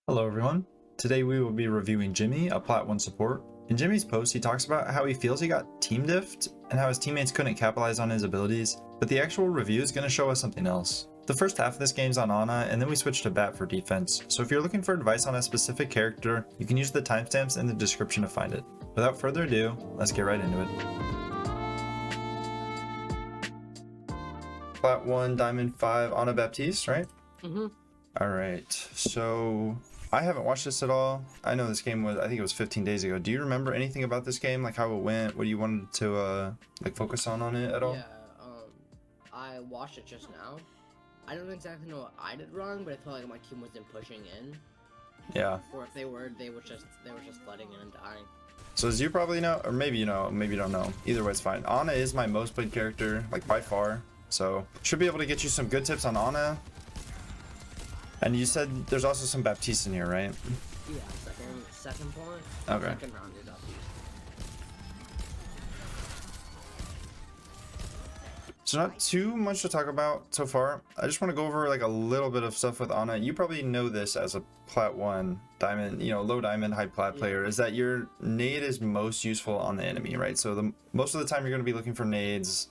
Hello everyone. Today we will be reviewing Jimmy, a Plat 1 support. In Jimmy's post, he talks about how he feels he got team diffed and how his teammates couldn't capitalize on his abilities, but the actual review is going to show us something else. The first half of this game is on Ana, and then we switch to Bat for defense, so if you're looking for advice on a specific character, you can use the timestamps in the description to find it. Without further ado, let's get right into it. Plat 1, Diamond 5, Ana Baptiste, right? Alright, so I haven't watched this at all. I know this game was, I think it was 15 days ago. Do you remember anything about this game? Like how it went? What you wanted to like focus on it at all? Yeah, I watched it just now. I don't exactly know what I did wrong, but I felt like my team wasn't pushing in. Yeah. Or if they were, they were just flooding in and dying. So as you probably know, or maybe you know, maybe you don't know. Either way, it's fine. Ana is my most played character, like by far. So should be able to get you some good tips on Ana. And you said there's also some Baptiste in here, right? Yeah, second point. Okay. Second round is Baptiste. So not too much to talk about so far. I just want to go over like a little bit of stuff with Ana. You probably know this as a Plat 1 diamond, you know, low diamond, high plat player, is that your nade is most useful on the enemy, right? So most of the time you're going to be looking for nades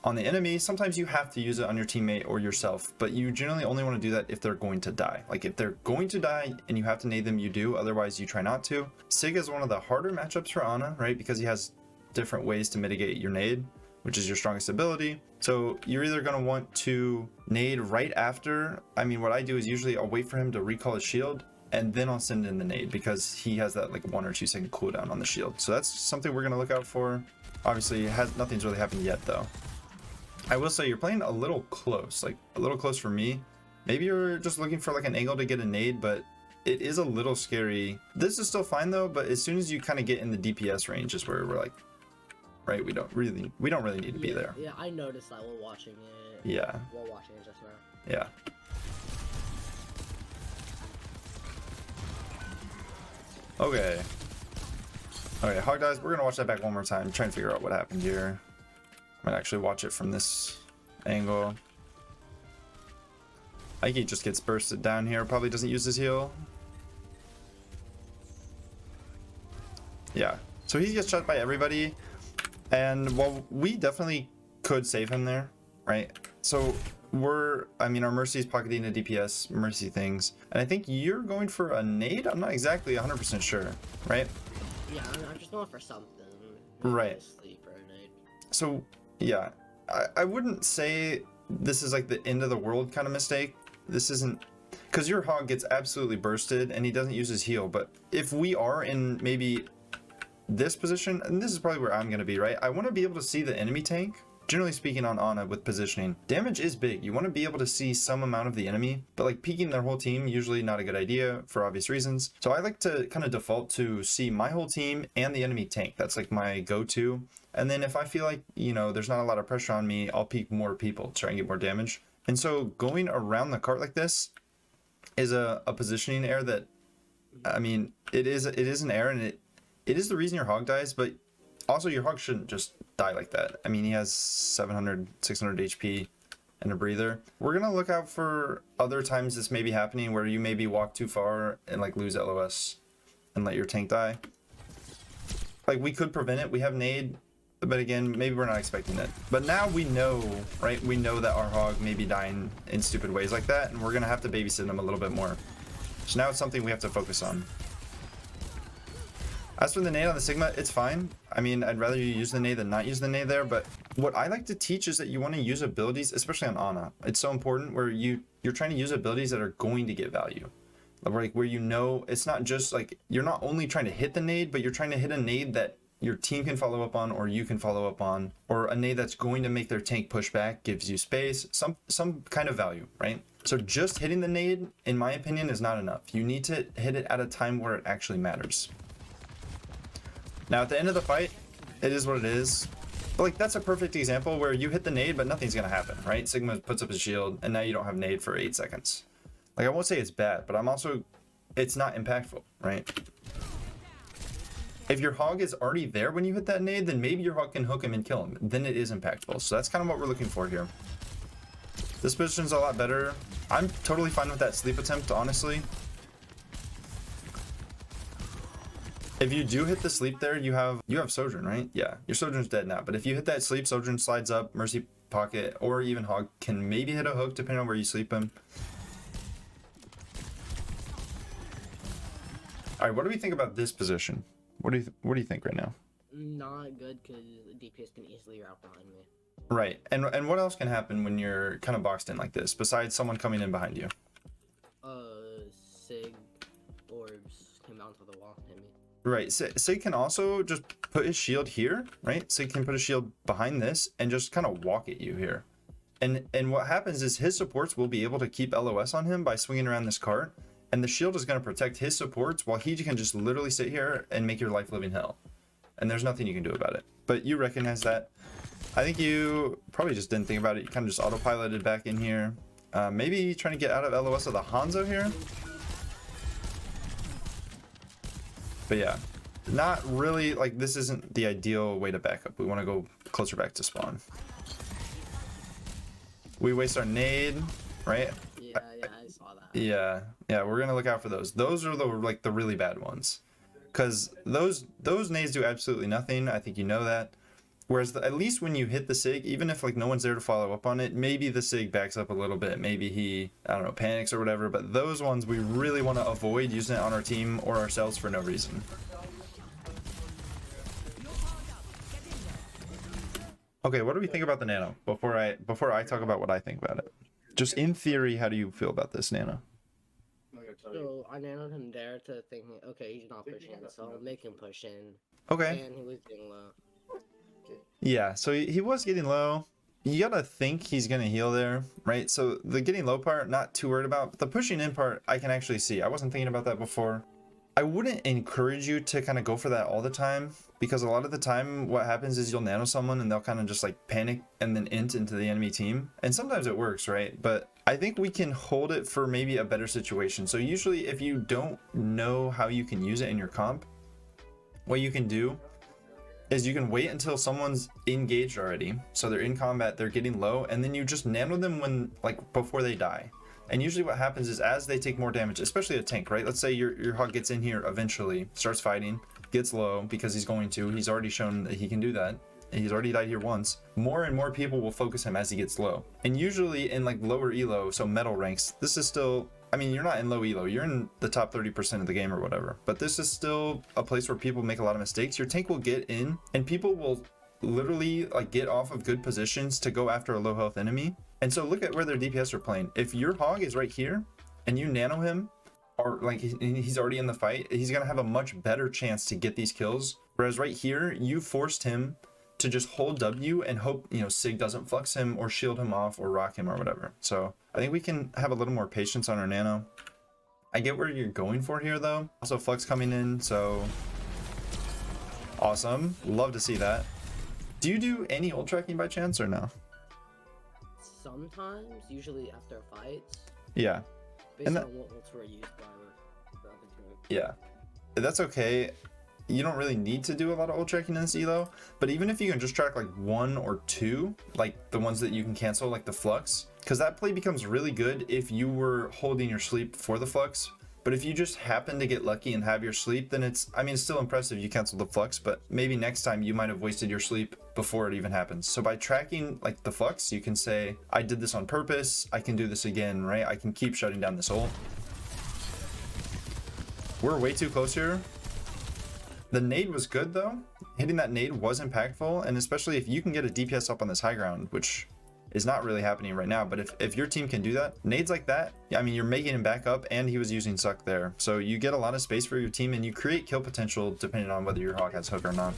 on the enemy. Sometimes you have to use it on your teammate or yourself, but you generally only want to do that if they're going to die. Like if they're going to die and you have to nade them, you do. Otherwise, you try not to. Sig is one of the harder matchups for Ana, right? Because he has different ways to mitigate your nade, which is your strongest ability. So you're either going to want to nade right after. I mean, what I do is usually I'll wait for him to recall his shield and then I'll send in the nade because he has that like 1 or 2 second cooldown on the shield. So that's something we're going to look out for. Obviously, nothing's really happened yet though. I will say you're playing a little close, like a little close for me. Maybe you're just looking for like an angle to get a nade, but it is a little scary. This is still fine though, but as soon as you kind of get in the DPS range is where we're like, right, we don't really need to be there. Yeah, I noticed that while watching it. Yeah. While watching it just now. Yeah. Okay. Okay, Hog Dies, we're gonna watch that back one more time, try and figure out what happened here. Might actually watch it from this angle. Ike just gets bursted down here, probably doesn't use his heal. Yeah, so he gets shot by everybody, and while we definitely could save him there, right? So I mean, our Mercy's pocketing a DPS, Mercy things, and I think you're going for a nade? I'm not exactly 100% sure, right? Yeah, I'm just going for something. Right. Sleep or a nade. So, yeah, I wouldn't say this is like the end of the world kind of mistake. This isn't, because your hog gets absolutely bursted and he doesn't use his heal. But if we are in maybe this position, and this is probably where I'm going to be, right? I want to be able to see the enemy tank. Generally speaking on Ana with positioning, damage is big. You want to be able to see some amount of the enemy, but like peeking their whole team, usually not a good idea for obvious reasons. So I like to kind of default to see my whole team and the enemy tank. That's like my go-to. And then if I feel like, you know, there's not a lot of pressure on me, I'll peek more people, try and get more damage. And so going around the cart like this is a positioning error that, I mean, it is an error, and it is the reason your hog dies, but also your hog shouldn't just die like that. I mean, he has 700, 600 HP and a breather. We're gonna look out for other times this may be happening where you maybe walk too far and like lose LOS and let your tank die. Like we could prevent it, we have nade, but again, maybe we're not expecting it. But now we know, right? We know that our hog may be dying in stupid ways like that, and we're gonna have to babysit him a little bit more. So now it's something we have to focus on. As for the nade on the Sigma, it's fine. I mean, I'd rather you use the nade than not use the nade there, but what I like to teach is that you want to use abilities, especially on Ana. It's so important where you're trying to use abilities that are going to get value. Like where you know, it's not just like, you're not only trying to hit the nade, but you're trying to hit a nade that your team can follow up on, or you can follow up on, or a nade that's going to make their tank push back, gives you space, some kind of value, right? So just hitting the nade, in my opinion, is not enough. You need to hit it at a time where it actually matters. Now at the end of the fight, it is what it is. But like that's a perfect example where you hit the nade, but nothing's gonna happen, right? Sigma puts up his shield, and now you don't have nade for 8 seconds. Like I won't say it's bad, but it's not impactful, right? If your hog is already there when you hit that nade, then maybe your hog can hook him and kill him. Then it is impactful. So that's kind of what we're looking for here. This position's a lot better. I'm totally fine with that sleep attempt, honestly. If you do hit the sleep there, you have Sojourn, right? Yeah, your Sojourn's dead now. But if you hit that sleep, Sojourn slides up, Mercy pocket, or even Hog can maybe hit a hook depending on where you sleep him. All right, what do we think about this position? What do you think right now? Not good because DPS can easily route behind me. Right, and what else can happen when you're kind of boxed in like this besides someone coming in behind you? Sig orbs came out to the wall, hit me. Right, Sig can also just put his shield here, right? Sig can put a shield behind this and just kind of walk at you here. And what happens is his supports will be able to keep LOS on him by swinging around this cart, and the shield is going to protect his supports while he can just literally sit here and make your life living hell. And there's nothing you can do about it. But you recognize that. I think you probably just didn't think about it. You kind of just autopiloted back in here. Maybe trying to get out of LOS of the Hanzo here. But yeah, not really, like, this isn't the ideal way to back up. We want to go closer back to spawn. We waste our nade, right? Yeah, I saw that. Yeah, we're gonna look out for those. Those are the really bad ones, because those nades do absolutely nothing. I think you know that. Whereas at least when you hit the Sig, even if like no one's there to follow up on it, maybe the Sig backs up a little bit. Maybe he, I don't know, panics or whatever. But those ones we really want to avoid using it on our team or ourselves for no reason. Okay, what do we think about the Nano before I talk about what I think about it? Just in theory, how do you feel about this Nano? So I nanoed him there to think, okay, he's not pushing, so I'll make him push in. Okay. And he was getting low. Yeah, so he was getting low. You gotta think he's gonna heal there, right? So the getting low part, not too worried about. But the pushing in part, I can actually see. I wasn't thinking about that before. I wouldn't encourage you to kind of go for that all the time, because a lot of the time what happens is you'll nano someone and they'll kind of just like panic and then int into the enemy team. And sometimes it works, right? But I think we can hold it for maybe a better situation. So usually if you don't know how you can use it in your comp, what you can do is you can wait until someone's engaged already. So they're in combat, they're getting low, and then you just nano them when, like, before they die. And usually what happens is as they take more damage, especially a tank, right? Let's say your hog gets in here eventually, starts fighting, gets low because he's going to. He's already shown that he can do that. He's already died here once. More and more people will focus him as he gets low. And usually in like lower elo, so metal ranks, this is still, I mean, you're not in low elo, you're in the top 30% of the game or whatever. But this is still a place where people make a lot of mistakes. Your tank will get in and people will literally like get off of good positions to go after a low health enemy. And so look at where their DPS are playing. If your hog is right here and you nano him, or like he's already in the fight, he's gonna have a much better chance to get these kills. Whereas right here, you forced him to just hold W and hope, you know, Sig doesn't flux him or shield him off or rock him or whatever. So I think we can have a little more patience on our nano. I get where you're going for here though. Also flux coming in, so awesome. Love to see that. Do you do any ult tracking by chance or no? Sometimes, usually after fights. Yeah. Based on what ults were used by the other team. Yeah. That's okay. You don't really need to do a lot of ult tracking in this elo, but even if you can just track like 1 or 2, like the ones that you can cancel, like the flux, because that play becomes really good if you were holding your sleep for the flux. But if you just happen to get lucky and have your sleep, then it's, I mean, it's still impressive you canceled the flux, but maybe next time you might have wasted your sleep before it even happens. So by tracking like the flux, you can say, I did this on purpose, I can do this again, right? I can keep shutting down this ult. We're way too close here. The nade was good though. Hitting that nade was impactful, and especially if you can get a DPS up on this high ground, which is not really happening right now, but if your team can do that, nades like that, I mean, you're making him back up, and he was using suck there. So you get a lot of space for your team, and you create kill potential depending on whether your hog has hook or not.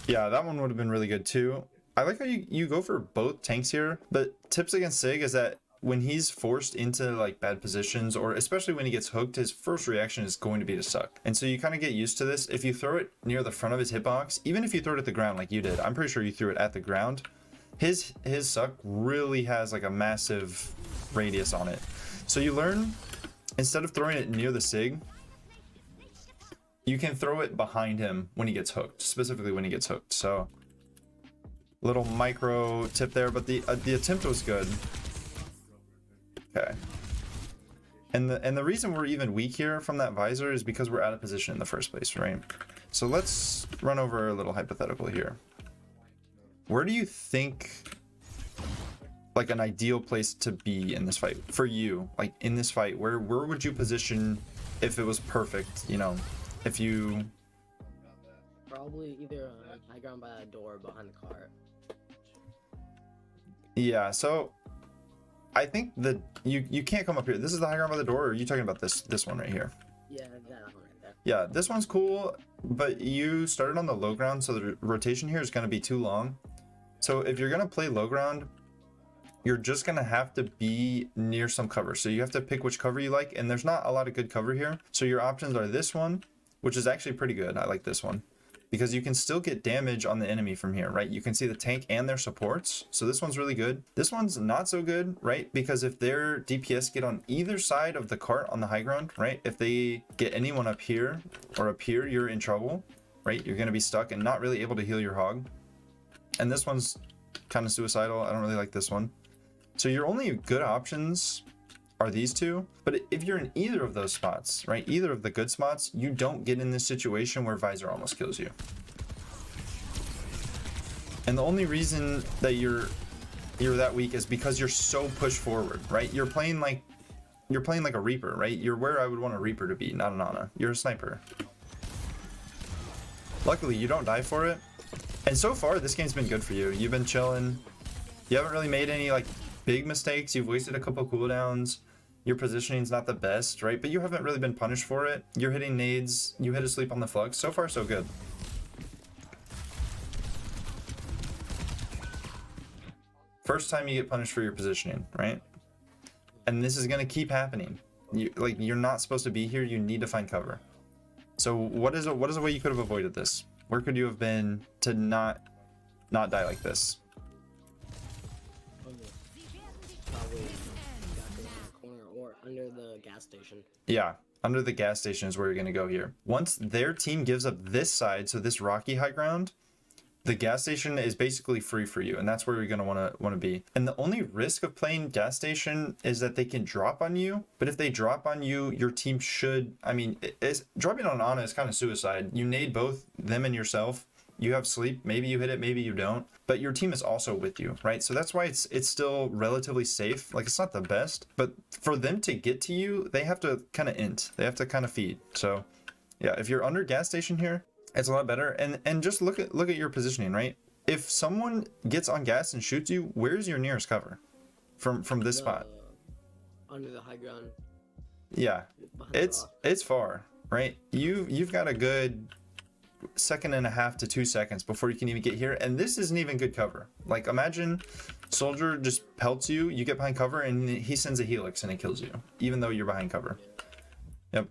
Yeah, that one would have been really good too. I like how you go for both tanks here, but tips against Sig is that when he's forced into like bad positions, or especially when he gets hooked, his first reaction is going to be to suck. And so you kind of get used to this. If you throw it near the front of his hitbox, even if you throw it at the ground like you did, I'm pretty sure you threw it at the ground, his suck really has like a massive radius on it. So you learn, instead of throwing it near the Sig, you can throw it behind him when he gets hooked, specifically when he gets hooked. So Little micro tip there, but the attempt was good. Okay. And the reason we're even weak here from that visor is because we're out of position in the first place, right? So let's run over a little hypothetical here. Where do you think like an ideal place to be in this fight for you? Like in this fight, where would you position if it was perfect, you know, if you... Probably either on high ground by the door or behind the cart. Yeah, so I think that you can't come up here. This is the high ground by the door, or are you talking about this one right here? Yeah, that one right there. Yeah, this one's cool, but you started on the low ground, so the rotation here is going to be too long. So if you're going to play low ground, you're just going to have to be near some cover. So you have to pick which cover you like, and there's not a lot of good cover here. So your options are this one, which is actually pretty good. I like this one, because you can still get damage on the enemy from here, right? You can see the tank and their supports. So this one's really good. This one's not so good, right? Because if their DPS get on either side of the cart on the high ground, right? If they get anyone up here or up here, you're in trouble, right? You're going to be stuck and not really able to heal your hog. And this one's kind of suicidal. I don't really like this one. So your only good options are these two, but if you're in either of those spots, right, either of the good spots, you don't get in this situation where visor almost kills you. And the only reason that you're that weak is because you're so pushed forward, right? You're playing like a Reaper, right? You're where I would want a Reaper to be, not an Ana. You're a sniper. Luckily, you don't die for it. And so far, this game's been good for you. You've been chilling. You haven't really made any like big mistakes. You've wasted a couple cooldowns. Your positioning's not the best, right? But you haven't really been punished for it. You're hitting nades. You hit asleep on the flux. So far, so good. First time you get punished for your positioning, right? And this is gonna keep happening. You're not supposed to be here. You need to find cover. So what is a way you could have avoided this? Where could you have been to not die like this? Probably back around the corner or under the gas station. Yeah, under the gas station is where you're going to go here. Once their team gives up this side, so this rocky high ground, the gas station is basically free for you, and that's where you're going to want to be. And the only risk of playing gas station is that they can drop on you, but if they drop on you, your team should, I mean, dropping on Ana is kind of suicide. You nade both them and yourself. You have sleep, maybe you hit it, maybe you don't, but your team is also with you, right? So that's why it's still relatively safe. Like, it's not the best, but for them to get to you, they have to kind of int. They have to kind of feed. So yeah, if you're under gas station here, it's a lot better. And just look at your positioning, right? If someone gets on gas and shoots you, where's your nearest cover from this spot? Under the high ground. Yeah, it's far, right? You've got a good 1.5 seconds to 2 seconds before you can even get here, and this isn't even good cover. Like, imagine soldier just pelts you, you get behind cover, and he sends a helix and it kills you, even though you're behind cover. Yep.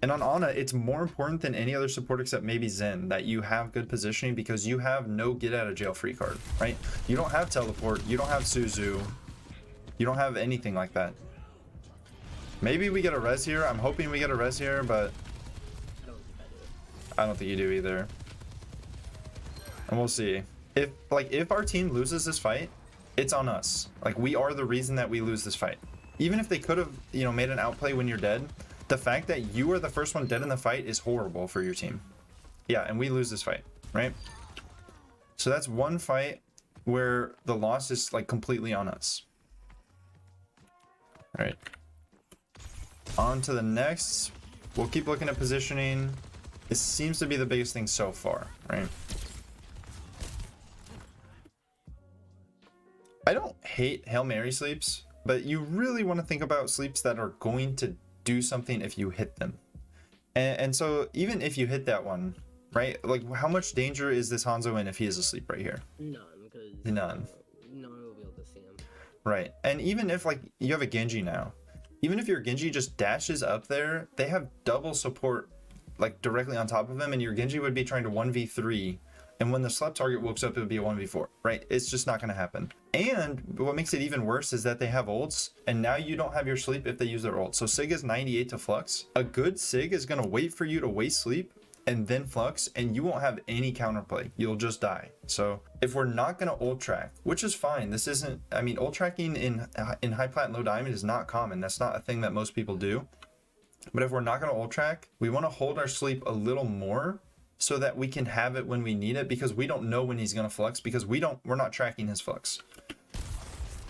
And on Ana, it's more important than any other support except maybe Zen that you have good positioning, because you have no get out of jail free card, right? You don't have teleport, you don't have Suzu, you don't have anything like that. Maybe we get a res here. I'm hoping we get a res here, but I don't think you do either. And we'll see. If our team loses this fight, it's on us. Like, we are the reason that we lose this fight. Even if they could have, you know, made an outplay when you're dead, the fact that you are the first one dead in the fight is horrible for your team. Yeah, and we lose this fight, right? So that's one fight where the loss is like completely on us. All right. On to the next. We'll keep looking at positioning. This seems to be the biggest thing so far, right? I don't hate Hail Mary sleeps, but you really want to think about sleeps that are going to do something if you hit them. And so even if you hit that one, right? Like, how much danger is this Hanzo in if he is asleep right here? None, because none. No one will be able to see him. Right. And even if, like, you have a Genji now, even if your Genji just dashes up there, they have double support, like, directly on top of him, and your Genji would be trying to 1v3, and when the slept target wakes up, it would be a 1v4, right? It's just not going to happen. And what makes it even worse is that they have ults, and now you don't have your sleep if they use their ult. So Sig is 98 to Flux. A good Sig is going to wait for you to waste sleep and then flux, and you won't have any counterplay. You'll just die. So if we're not going to ult track, which is fine, this isn't, I mean, ult tracking in high plat and low diamond is not common. That's not a thing that most people do. But if we're not going to ult track, we want to hold our sleep a little more so that we can have it when we need it, because we don't know when he's going to flux, because we're not tracking his flux.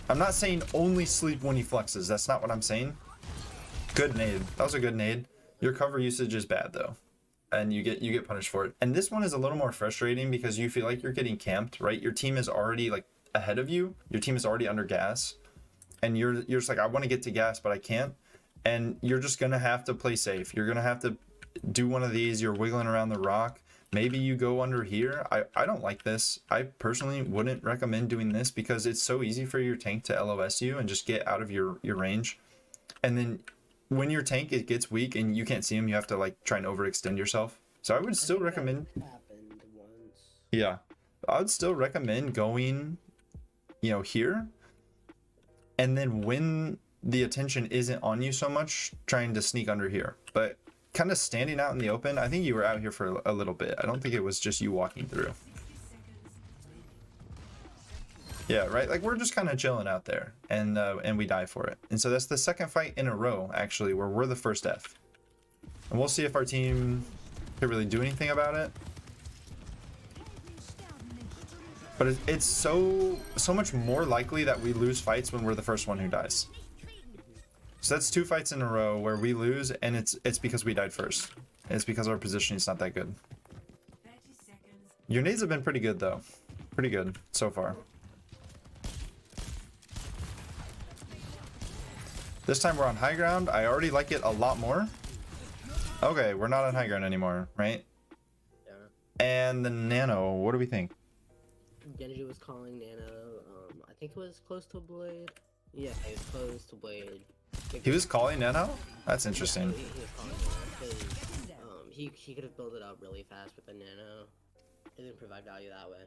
I'm not saying only sleep when he fluxes. That's not what I'm saying. Good nade. That was a good nade. Your cover usage is bad though, and you get punished for it. And this one is a little more frustrating because you feel like you're getting camped, right? Your team is already like ahead of you. Your team is already under gas, and you're just like, I want to get to gas, but I can't. And you're just gonna have to play safe. You're gonna have to do one of these. You're wiggling around the rock. Maybe you go under here. I don't like this. I personally wouldn't recommend doing this because it's so easy for your tank to LOS you and just get out of your range. And then when your tank it gets weak and you can't see him, you have to like try and overextend yourself. So I would still recommend. Happened once. Yeah, I would still recommend going, here. And then when the attention isn't on you so much, trying to sneak under here. But kind of standing out in the open, I think you were out here for a little bit. I don't think it was just you walking through. Yeah, right? Like, we're just kind of chilling out there, and we die for it. And so that's the second fight in a row, actually, where we're the first F. And we'll see if our team can really do anything about it. But it's so much more likely that we lose fights when we're the first one who dies. So that's 2 fights in a row where we lose, and it's because we died first. It's because our positioning is not that good. Your nades have been pretty good, though. Pretty good so far. This time we're on high ground. I already like it a lot more. Okay, we're not on high ground anymore, right? Yeah. And the nano, what do we think? Genji was calling Nano, I think it was close to Blade. Yeah, he was close to Blade. He was calling nano? That's interesting. Yeah, he was calling Nano because he could have built it up really fast with the Nano. It didn't provide value that way.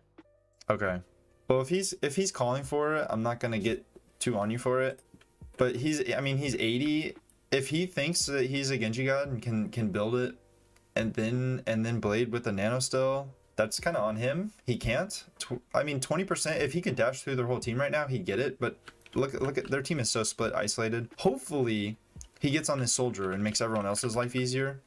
Okay. Well, if he's calling for it, I'm not gonna get too on you for it. But he's 80. If he thinks that he's a Genji god and can build it, and then Blade with the nano still, that's kind of on him. He can't. 20%. If he could dash through their whole team right now, he'd get it. But look at their team is so split, isolated. Hopefully, he gets on this soldier and makes everyone else's life easier.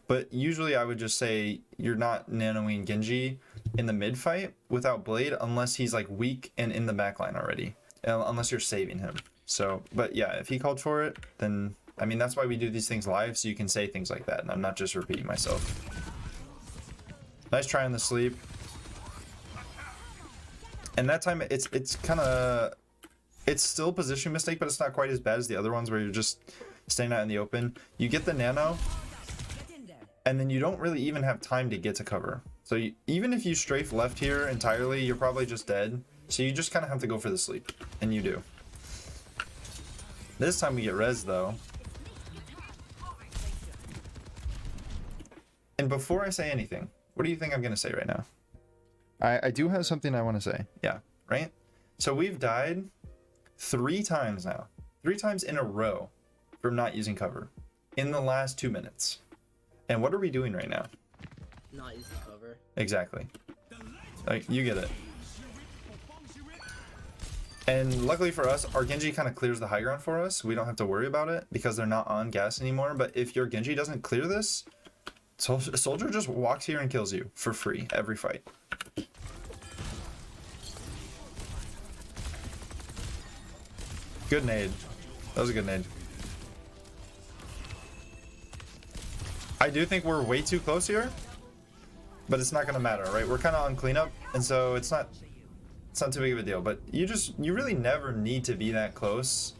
But usually, I would just say you're not nanoing Genji in the mid fight without Blade unless he's like weak and in the backline already, unless you're saving him. So, but yeah, if he called for it, then that's why we do these things live, so you can say things like that, and I'm not just repeating myself. Nice try on the sleep. And that time it's still a position mistake, but it's not quite as bad as the other ones where you're just staying out in the open. You get the nano, and then you don't really even have time to get to cover. So even if you strafe left here entirely, you're probably just dead. So you just kind of have to go for the sleep, and you do. This time we get res though. And before I say anything, what do you think I'm gonna say right now? I do have something I want to say. Yeah, right? So we've died 3 times now. 3 times in a row from not using cover in the last 2 minutes. And what are we doing right now? Not using cover. Exactly. Like, you get it. And luckily for us, our Genji kind of clears the high ground for us. We don't have to worry about it because they're not on gas anymore. But if your Genji doesn't clear this, Soldier just walks here and kills you for free every fight. Good nade. That was a good nade. I do think we're way too close here, but it's not going to matter, right? We're kind of on cleanup, and so it's not too big of a deal. But you really never need to be that close.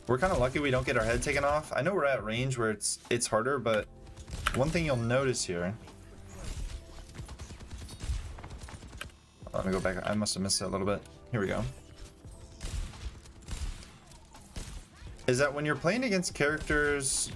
We're kind of lucky we don't get our head taken off. I know we're at range where it's harder, but one thing you'll notice here. Let me go back. I must have missed it a little bit. Here we go. Is that when you're playing against characters...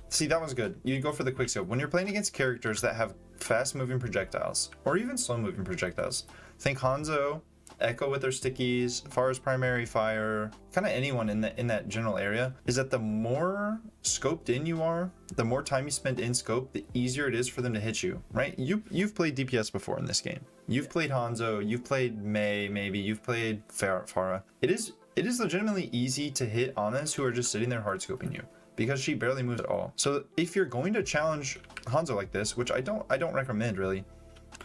See, that was good. You go for the quick scope. When you're playing against characters that have fast moving projectiles, or even slow moving projectiles. Think Hanzo, Echo with their stickies, Farah's primary fire, kind of anyone in that general area, is that the more scoped in you are, the more time you spend in scope, the easier it is for them to hit you, right? You've played DPS before in this game. You've played Hanzo, you've played Mei, maybe you've played Farah. It is legitimately easy to hit Anas who are just sitting there hard scoping you, because she barely moves at all. So if you're going to challenge Hanzo like this, which I don't recommend really,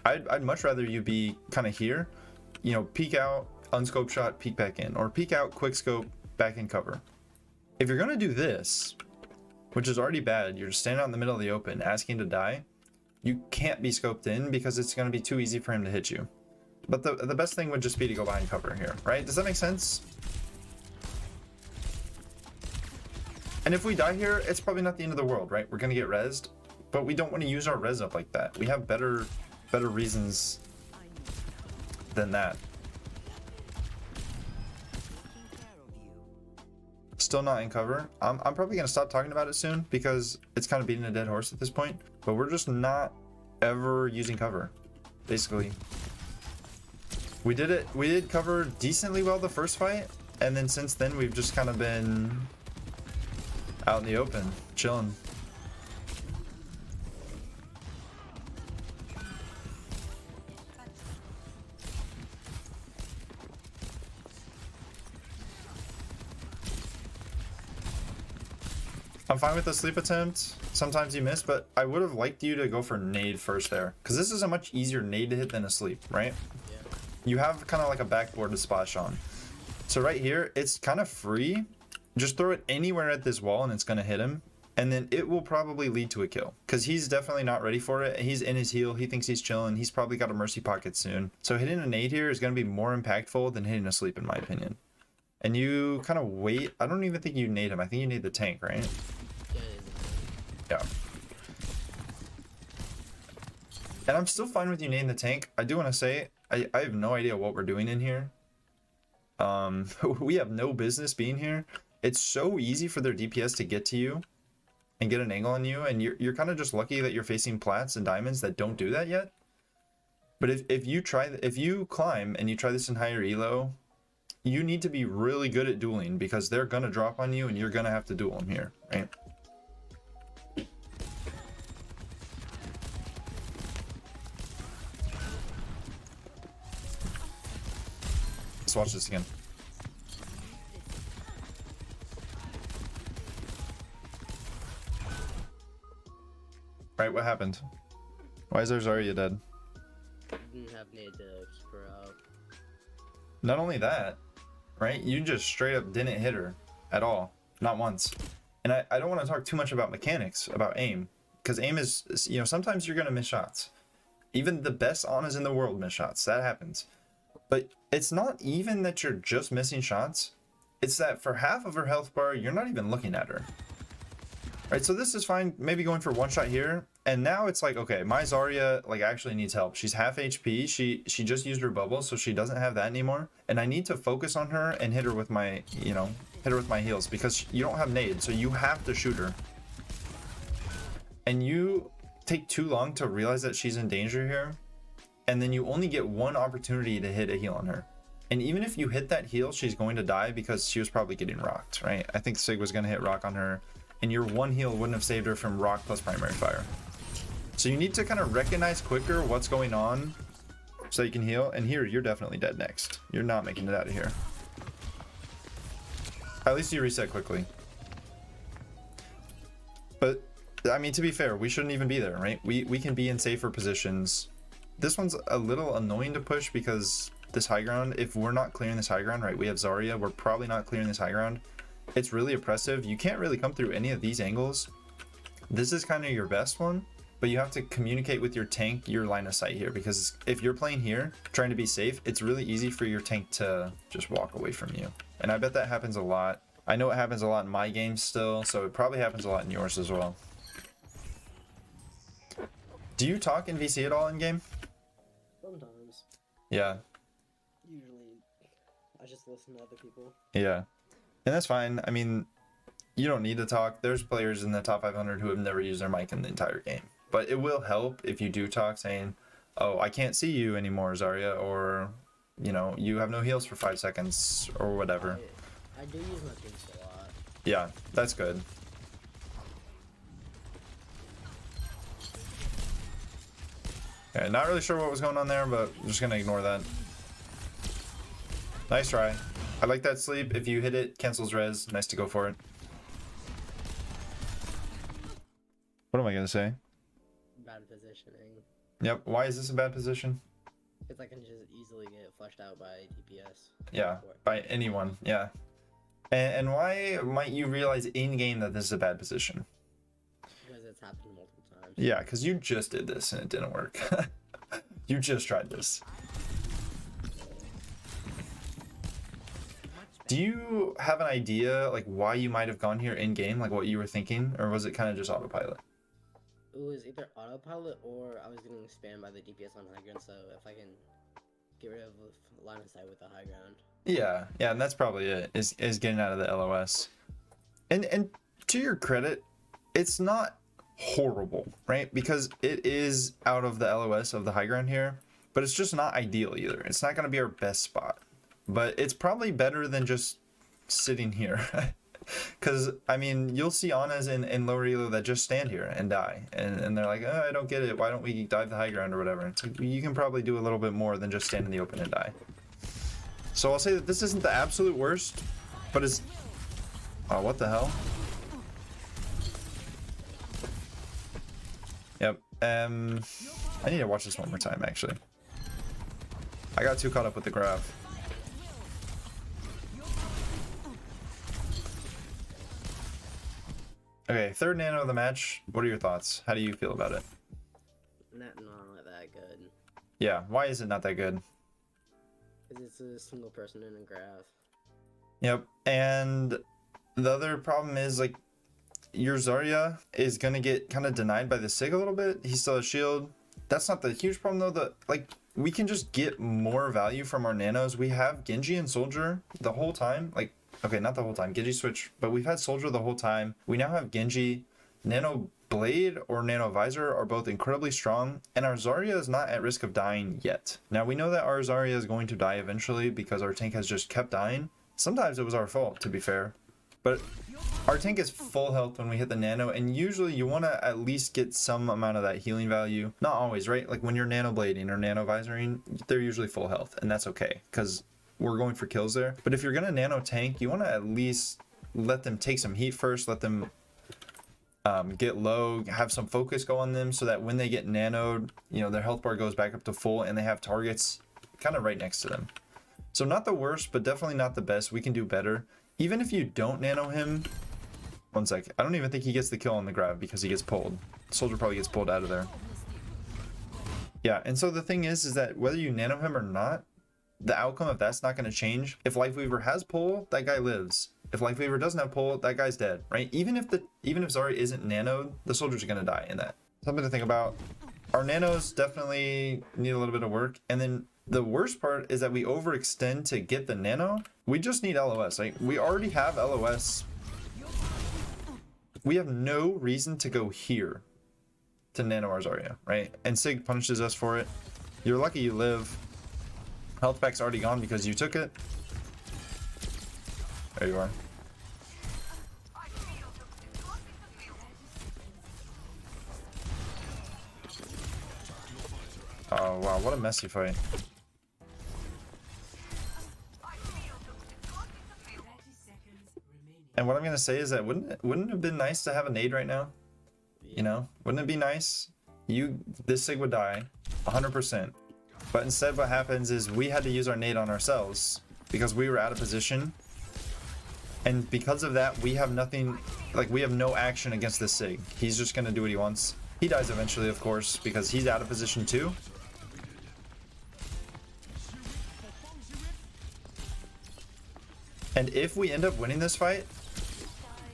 I'd much rather you be kind of here, you know, peek out, unscope shot, peek back in, or peek out, quick scope, back in cover. If you're gonna do this, which is already bad, you're just standing out in the middle of the open asking to die, you can't be scoped in because it's gonna be too easy for him to hit you. But the best thing would just be to go behind cover here, right? Does that make sense? And if we die here, it's probably not the end of the world, right? We're gonna get rezzed, but we don't want to use our res up like that. We have better reasons than that. Still not in cover. I'm probably gonna stop talking about it soon because it's kind of beating a dead horse at this point. But we're just not ever using cover, basically. We did cover decently well the first fight, and then since then we've just kind of been out in the open, chilling. I'm fine with the sleep attempt. Sometimes you miss, but I would have liked you to go for nade first there, because this is a much easier nade to hit than a sleep, right? Yeah. You have kind of like a backboard to splash on. So right here, it's kind of free. Just throw it anywhere at this wall and it's going to hit him. And then it will probably lead to a kill, because he's definitely not ready for it. He's in his heal. He thinks he's chilling. He's probably got a mercy pocket soon. So hitting a nade here is going to be more impactful than hitting a sleep, in my opinion. And you kind of wait. I don't even think you nade him. I think you nade the tank, right? Yeah. And I'm still fine with you nading the tank. I do want to say, I have no idea what we're doing in here. We have no business being here. It's so easy for their DPS to get to you and get an angle on you, and you're kind of just lucky that you're facing plats and diamonds that don't do that yet. But if you climb and you try this in higher elo, you need to be really good at dueling, because they're gonna drop on you and you're gonna have to duel them here, right? Let's watch this again. Right, what happened? Why is there Zarya dead? Didn't have nade to keep her out. Not only that, right? You just straight up didn't hit her at all. Not once. And I don't want to talk too much about mechanics, about aim. Because aim is, you know, sometimes you're going to miss shots. Even the best Anas in the world miss shots. That happens. But it's not even that you're just missing shots. It's that for half of her health bar, you're not even looking at her. Right, so this is fine, maybe going for one shot here, and now it's like, okay, my Zarya like actually needs help. She's half HP, she just used her bubble, so she doesn't have that anymore, and I need to focus on her and hit her with my, you know, hit her with my heals, because you don't have nade, so you have to shoot her. And you take too long to realize that she's in danger here, and then you only get one opportunity to hit a heal on her. And even if you hit that heal, she's going to die because she was probably getting rocked, right? I think Sig was going to hit rock on her, and your one heal wouldn't have saved her from rock plus primary fire. So you need to kind of recognize quicker what's going on so you can heal. And here, you're definitely dead next. You're not making it out of here. At least you reset quickly. But, I mean, to be fair, we shouldn't even be there, right? We can be in safer positions. This one's a little annoying to push because this high ground, if we're not clearing this high ground, right? We have Zarya, we're probably not clearing this high ground. It's really oppressive. You can't really come through any of these angles. This is kind of your best one, but you have to communicate with your tank your line of sight here, because if you're playing here trying to be safe, it's really easy for your tank to just walk away from you. And I bet that happens a lot. I know it happens a lot in my games still, so it probably happens a lot in yours as well. Do you talk in VC at all in game? Sometimes. Yeah. Usually, I just listen to other people. Yeah. And that's fine. I mean, you don't need to talk. There's players in the top 500 who have never used their mic in the entire game. But it will help if you do talk, saying, oh, I can't see you anymore, Zarya, or you know, you have no heals for 5 seconds or whatever. I do use my boots a lot. Yeah, that's good. Okay, not really sure what was going on there, but I'm just gonna ignore that. Nice try. I like that sleep. If you hit it, cancels res. Nice to go for it. What am I gonna say? Bad positioning. Yep. Why is this a bad position? Because I can just easily get flushed out by DPS. Yeah, by anyone. Yeah. And why might you realize in game that this is a bad position? Because it's happened multiple times. Yeah, because you just did this and it didn't work. You just tried this. Do you have an idea like why you might have gone here in game, like what you were thinking, or was it kind of just autopilot? It was either autopilot or I was getting spammed by the DPS on high ground, so if I can get rid of line of sight with the high ground. Yeah, and that's probably it, is getting out of the LOS. And to your credit, it's not horrible, right? Because it is out of the LOS of the high ground here, but it's just not ideal either. It's not going to be our best spot, but it's probably better than just sitting here. Because, I mean, you'll see Anas in lower elo that just stand here and die. And they're like, oh, I don't get it. Why don't we dive the high ground or whatever? It's like, you can probably do a little bit more than just stand in the open and die. So I'll say that this isn't the absolute worst, but it's... Oh, what the hell? Yep. I need to watch this one more time, actually. I got too caught up with the graph. Okay, third nano of the match. What are your thoughts? How do you feel about it? Not that good. Yeah, why is it not that good? Because it's a single person in a graph. Yep, and the other problem is, like, your Zarya is going to get kind of denied by the Sig a little bit. He still has shield. That's not the huge problem, though. We can just get more value from our nanos. We have Genji and Soldier the whole time. Like, okay, not the whole time. Genji switch, but we've had Soldier the whole time. We now have Genji. Nano Blade or Nano Visor are both incredibly strong, and our Zarya is not at risk of dying yet. Now, we know that our Zarya is going to die eventually because our tank has just kept dying. Sometimes it was our fault, to be fair, but our tank is full health when we hit the nano, and usually you want to at least get some amount of that healing value. Not always, right? Like when you're nano blading or nano visoring, they're usually full health, and that's okay because we're going for kills there. But if you're gonna nano tank, you want to at least let them take some heat first, let them get low, have some focus go on them, so that when they get nanoed, you know, their health bar goes back up to full and they have targets kind of right next to them. So not the worst, but definitely not the best. We can do better. Even if you don't nano him, one sec, I don't even think he gets the kill on the grab because he gets pulled. Soldier probably gets pulled out of there. Yeah, and so the thing is that whether you nano him or not, the outcome of that's not going to change. If Lifeweaver has pull, that guy lives. If Lifeweaver doesn't have pull, that guy's dead, right? Even if Zarya isn't nanoed, the soldier's going to die in that. Something to think about. Our nanos definitely need a little bit of work, and then the worst part is that we overextend to get the nano. We just need LOS. Like, we already have LOS. We have no reason to go here to nano our Zarya, right? And Sig punishes us for it. You're lucky you live. Health pack's already gone because you took it. There you are. Oh wow, what a messy fight. And what I'm gonna say is that wouldn't it have been nice to have a nade right now? You know, wouldn't it be nice? This Sig would die 100%. But instead what happens is we had to use our nade on ourselves because we were out of position. And because of that, we have nothing, like we have no action against this Sig. He's just gonna do what he wants. He dies eventually, of course, because he's out of position too. And if we end up winning this fight,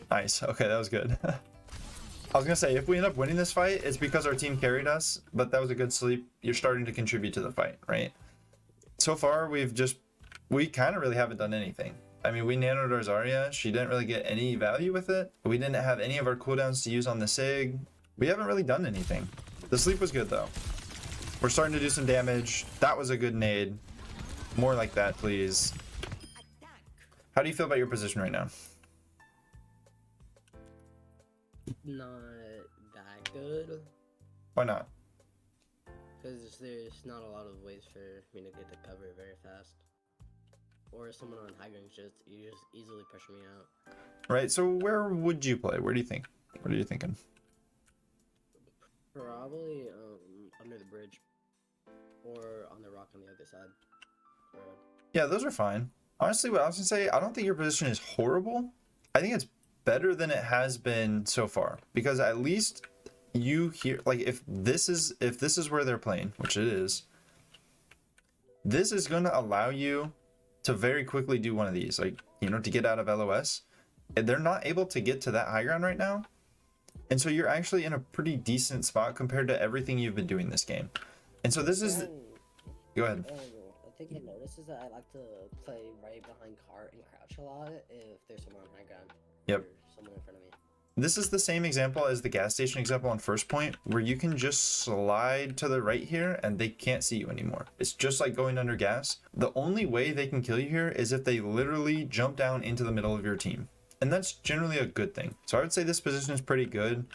nice, okay, that was good. I was gonna say, if we end up winning this fight, it's because our team carried us, but that was a good sleep. You're starting to contribute to the fight, right? So far, we kind of really haven't done anything. I mean, we nanoed our Zarya. She didn't really get any value with it. We didn't have any of our cooldowns to use on the Sig. We haven't really done anything. The sleep was good, though. We're starting to do some damage. That was a good nade. More like that, please. How do you feel about your position right now? Not that good. Why not? Because there's not a lot of ways for me to get to cover very fast. Or someone on high ground just easily pressure me out. Right, so where would you play? Where do you think? What are you thinking? Probably under the bridge. Or on the rock on the other side. Road. Yeah, those are fine. Honestly, what I was gonna say, I don't think your position is horrible. I think it's better than it has been so far. Because at least you hear, like, if this is where they're playing, which it is, this is gonna allow you to very quickly do one of these, like, you know, to get out of LOS. And they're not able to get to that high ground right now. And so you're actually in a pretty decent spot compared to everything you've been doing this game. And so this is... Go ahead. I think you notice is that I like to play right behind cart and crouch a lot if there's someone on high ground. Yep. Or someone in front of me. This is the same example as the gas station example on first point, where you can just slide to the right here and they can't see you anymore. It's just like going under gas. The only way they can kill you here is if they literally jump down into the middle of your team. And that's generally a good thing. So I would say this position is pretty good.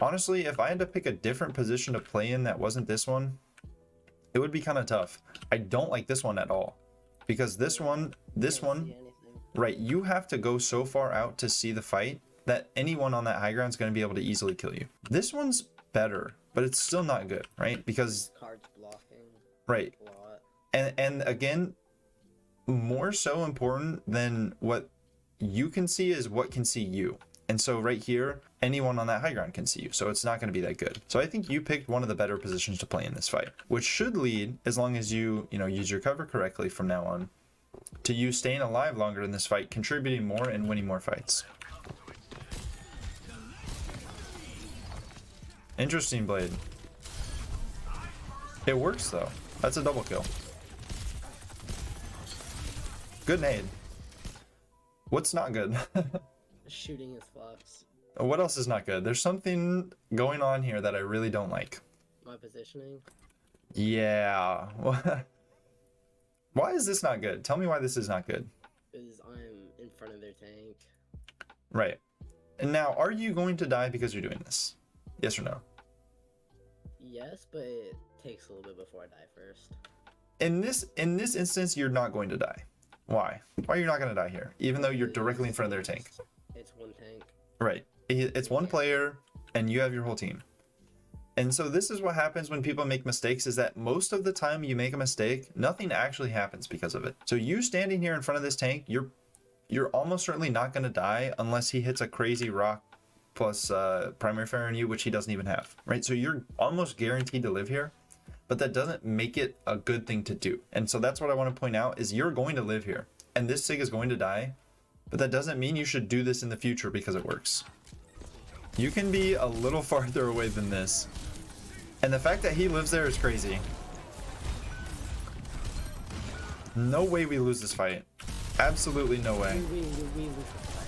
Honestly, if I had to pick a different position to play in that wasn't this one, it would be kind of tough. I don't like this one at all. Because this one, right, you have to go so far out to see the fight that anyone on that high ground is going to be able to easily kill you. This one's better, but it's still not good, right? Because cards blocking. Right. A lot. And again, more so important than what you can see is what can see you. And so right here, anyone on that high ground can see you. So it's not going to be that good. So I think you picked one of the better positions to play in this fight, which should lead, as long as you use your cover correctly from now on, to you staying alive longer in this fight, contributing more and winning more fights. Interesting blade. It works though. That's a double kill. Good nade. What's not good? Shooting his flux. What else is not good? There's something going on here that I really don't like. My positioning. Yeah. Why is this not good? Tell me why this is not good. Because I'm in front of their tank. Right. And now, are you going to die because you're doing this? Yes or no? Yes, but it takes a little bit before I die first. In this instance, you're not going to die. Why? Why are you not going to die here? Even though you're directly in front of their tank. It's one tank. Right. It's one player, and you have your whole team. And so this is what happens when people make mistakes, is that most of the time you make a mistake, nothing actually happens because of it. So you standing here in front of this tank, you're almost certainly not going to die unless he hits a crazy rock plus primary fire on you, which he doesn't even have, right? So you're almost guaranteed to live here, but that doesn't make it a good thing to do. And so that's what I want to point out, is you're going to live here, and this SIG is going to die, but that doesn't mean you should do this in the future because it works. You can be a little farther away than this. And the fact that he lives there is crazy. No way we lose this fight. Absolutely no way. We lose the fight.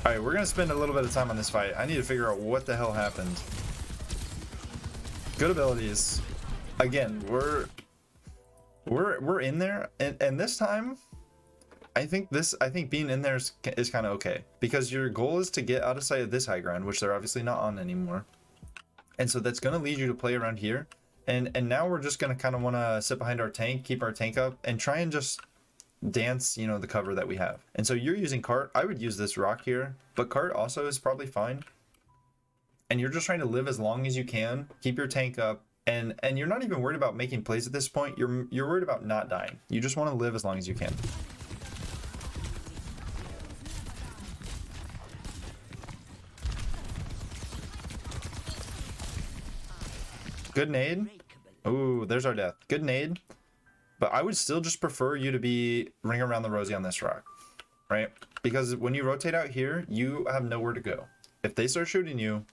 Alright, we're gonna spend a little bit of time on this fight. I need to figure out what the hell happened. Good abilities. Again, we're in there, and this time I think being in there is kind of okay, because your goal is to get out of sight of this high ground, which they're obviously not on anymore. And so that's going to lead you to play around here. And now we're just going to kind of want to sit behind our tank, keep our tank up, and try and just dance, the cover that we have. And so you're using cart. I would use this rock here, but cart also is probably fine. And you're just trying to live as long as you can, keep your tank up, and you're not even worried about making plays at this point. You're worried about not dying. You just want to live as long as you can. Good nade. Ooh, there's our death. Good nade. But I would still just prefer you to be ring around the rosy on this rock, right? Because when you rotate out here, you have nowhere to go. If they start shooting you,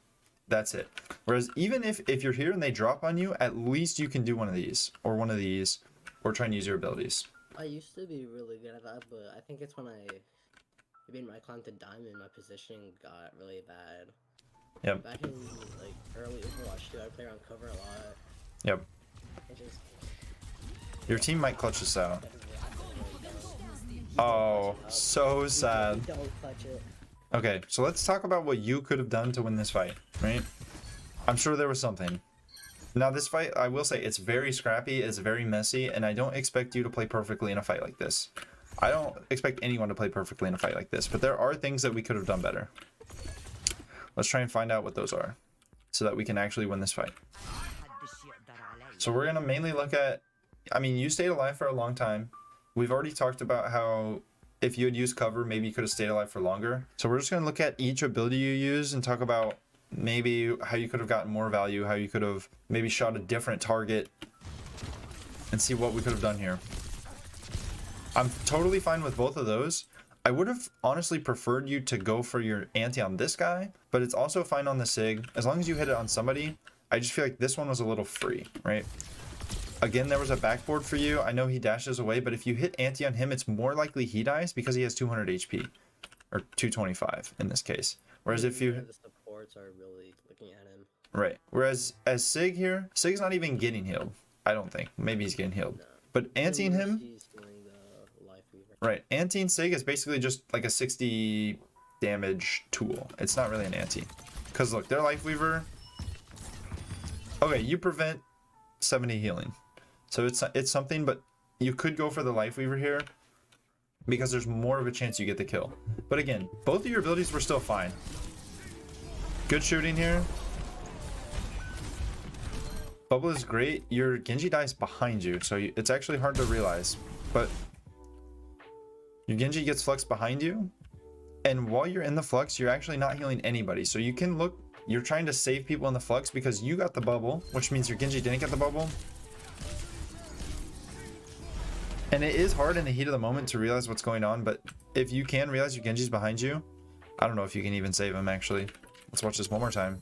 that's it. Whereas even if you're here and they drop on you, at least you can do one of these, or try and use your abilities. I used to be really good at that, but I think it's when I made my climb to diamond, my positioning got really bad. Yep. Back in like early Overwatch 2, I played around cover a lot. Yep. It just Your team might clutch this out. Oh, so sad. don't clutch it. Okay, so let's talk about what you could have done to win this fight, right? I'm sure there was something. Now this fight, I will say, it's very scrappy, it's very messy, and I don't expect you to play perfectly in a fight like this. I don't expect anyone to play perfectly in a fight like this, but there are things that we could have done better. Let's try and find out what those are, so that we can actually win this fight. So we're gonna mainly look at, I mean, you stayed alive for a long time. We've already talked about how if you had used cover, maybe you could have stayed alive for longer. So we're just gonna look at each ability you use and talk about maybe how you could have gotten more value, how you could have maybe shot a different target, and see what we could have done here. I'm totally fine with both of those. I would have honestly preferred you to go for your anti on this guy, but it's also fine on the Sig. As long as you hit it on somebody, I just feel like this one was a little free, right? Again, there was a backboard for you. I know he dashes away, but if you hit anti on him, it's more likely he dies because he has 200 HP, or 225 in this case. Whereas if you... The supports are really looking at him. Right. Whereas as Sig here, Sig's not even getting healed. I don't think. Maybe he's getting healed. No. But anti-ing him... He's doing the life weaver. Right. Anti-ing Sig is basically just like a 60 damage tool. It's not really an anti. Because look, their life weaver... Okay, you prevent 70 healing. So it's something, but you could go for the life weaver here because there's more of a chance you get the kill. But again, both of your abilities were still fine. Good shooting here. Bubble is great. Your Genji dies behind you, so it's actually hard to realize. But your Genji gets flux behind you, and while you're in the flux, you're actually not healing anybody. So you can look, you're trying to save people in the flux because you got the bubble, which means your Genji didn't get the bubble. And it is hard in the heat of the moment to realize what's going on, but if you can realize your Genji's behind you, I don't know if you can even save him actually. Let's watch this one more time.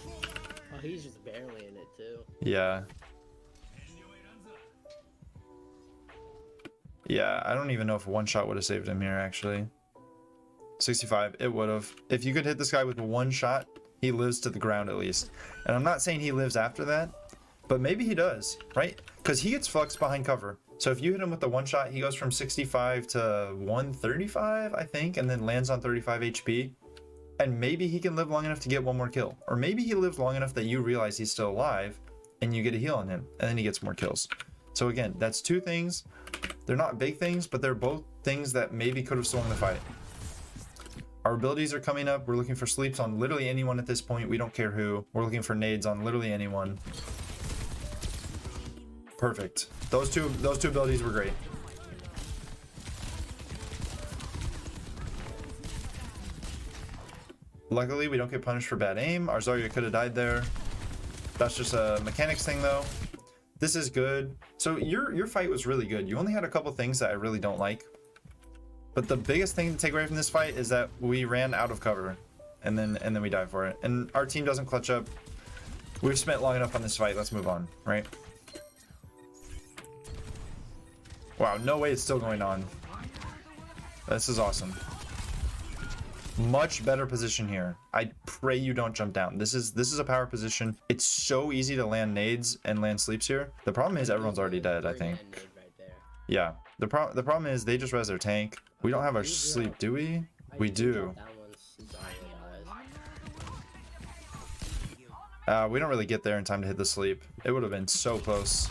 Oh, he's just barely in it too. Yeah. Yeah, I don't even know if one shot would have saved him here actually. 65, it would have. If you could hit this guy with one shot, he lives to the ground at least. And I'm not saying he lives after that, but maybe he does, right? Because he gets fluxed behind cover. So if you hit him with the one shot, he goes from 65 to 135, I think, and then lands on 35 HP. And maybe he can live long enough to get one more kill. Or maybe he lives long enough that you realize he's still alive and you get a heal on him, and then he gets more kills. So again, that's two things. They're not big things, but they're both things that maybe could have swung the fight. Our abilities are coming up. We're looking for sleeps on literally anyone at this point. We don't care who. We're looking for nades on literally anyone. Perfect. Those two abilities were great. Luckily, we don't get punished for bad aim. Our Zarya could have died there. That's just a mechanics thing, though. This is good. So your fight was really good. You only had a couple things that I really don't like. But the biggest thing to take away from this fight is that we ran out of cover, and then we died for it. And our team doesn't clutch up. We've spent long enough on this fight. Let's move on, right? Wow, no way it's still going on. This is awesome. Much better position here. I pray you don't jump down. This is a power position. It's so easy to land nades and land sleeps here. The problem is everyone's already dead, I think. Yeah. The problem is they just res their tank. We don't have our sleep, do we? We do. We don't really get there in time to hit the sleep. It would have been so close.